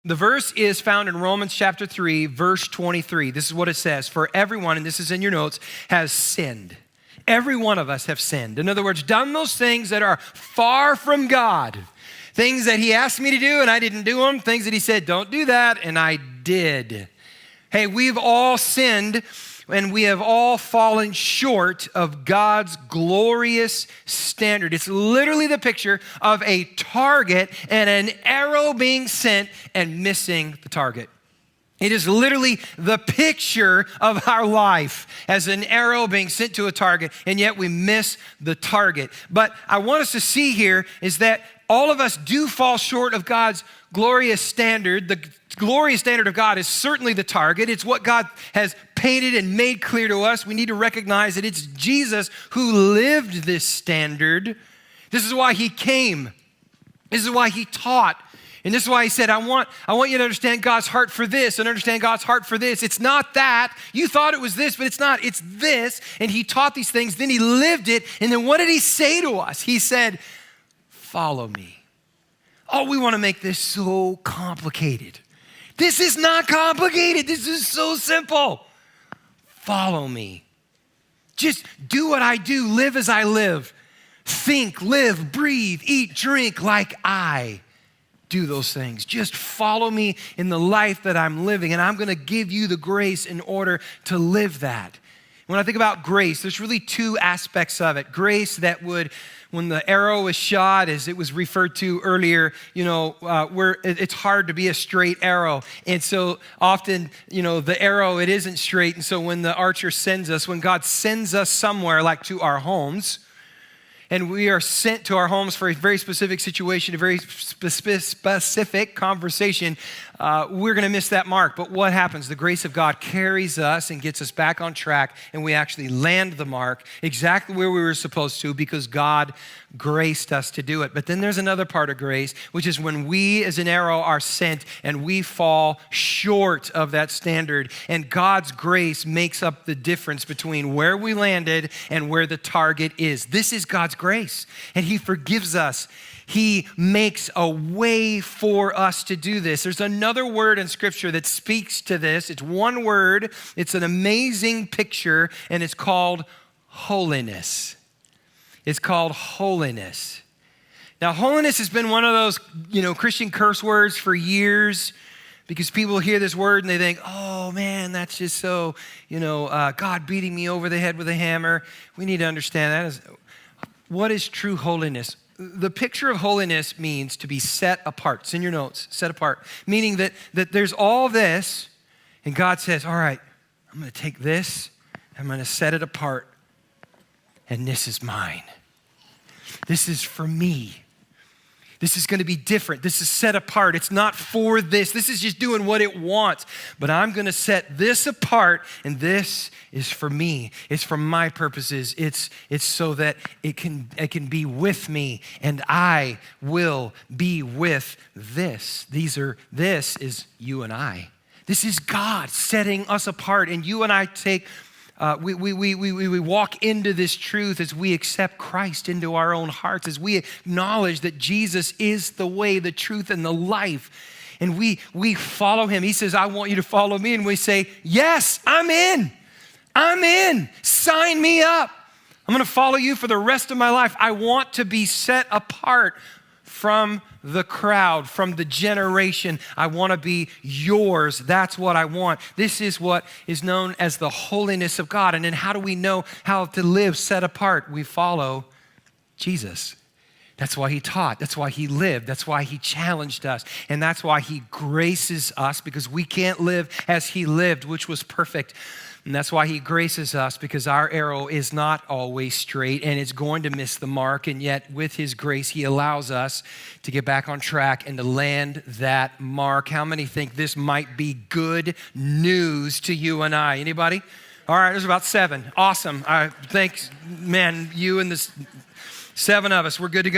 The verse is found in Romans chapter 3, verse 23. This is what it says. For everyone, and this is in your notes, has sinned. Every one of us have sinned. In other words, done those things that are far from God. Things that he asked me to do and I didn't do them. Things that he said, don't do that, and I did. Hey, we've all sinned and we have all fallen short of God's glorious standard. It's literally the picture of a target and an arrow being sent and missing the target. It is literally the picture of our life as an arrow being sent to a target, and yet we miss the target. But I want us to see here is that all of us do fall short of God's glorious standard. The glorious standard of God is certainly the target. It's what God has painted and made clear to us. We need to recognize that it's Jesus who lived this standard. This is why he came. This is why he taught. And this is why he said, I want you to understand God's heart for this and understand God's heart for this. It's not that. You thought it was this, but it's not. It's this. And he taught these things. Then he lived it. And then what did he say to us? He said, follow me. Oh, we want to make this so complicated. This is not complicated. This is so simple. Follow me. Just do what I do. Live as I live. Think, live, breathe, eat, drink like I do those things. Just follow me in the life that I'm living, and I'm going to give you the grace in order to live that. When I think about grace, there's really two aspects of it. Grace that would, when the arrow was shot, as it was referred to earlier, where it's hard to be a straight arrow. And so often, the arrow, it isn't straight. And so when the archer sends us, when God sends us somewhere, like to our homes, and we are sent to our homes for a very specific situation, a very specific conversation, we're going to miss that mark. But what happens? The grace of God carries us and gets us back on track, and we actually land the mark exactly where we were supposed to because God graced us to do it. But then there's another part of grace, which is when we as an arrow are sent and we fall short of that standard, and God's grace makes up the difference between where we landed and where the target is. This is God's grace, and he forgives us. He makes a way for us to do this. There's another word in Scripture that speaks to this. It's one word. It's an amazing picture, and it's called holiness. It's called holiness. Now, holiness has been one of those, Christian curse words for years because people hear this word and they think, oh man, that's just so, God beating me over the head with a hammer. We need to understand what is true holiness? The picture of holiness means to be set apart. It's in your notes, set apart. Meaning that there's all this, and God says, all right, I'm going to take this, I'm going to set it apart, and this is mine. This is for me. This is going to be different. This is set apart. It's not for this. This is just doing what it wants. But I'm going to set this apart, and this is for me. It's for my purposes. It's so that it can be with me, and I will be with this. This is you and I. This is God setting us apart, and you and I take. We walk into this truth as we accept Christ into our own hearts, as we acknowledge that Jesus is the way, the truth, and the life. And we follow him. He says, I want you to follow me. And we say, yes, I'm in. I'm in. Sign me up. I'm going to follow you for the rest of my life. I want to be set apart from the crowd, from the generation. I want to be yours. That's what I want. This is what is known as the holiness of God. And then how do we know how to live set apart? We follow Jesus. That's why he taught. That's why he lived. That's why he challenged us. And that's why he graces us, because we can't live as he lived, which was perfect. And that's why he graces us, because our arrow is not always straight and it's going to miss the mark. And yet with his grace, he allows us to get back on track and to land that mark. How many think this might be good news to you and I? Anybody? All right, there's about 7. Awesome. Thanks, man, you and the 7 of us, we're good to go.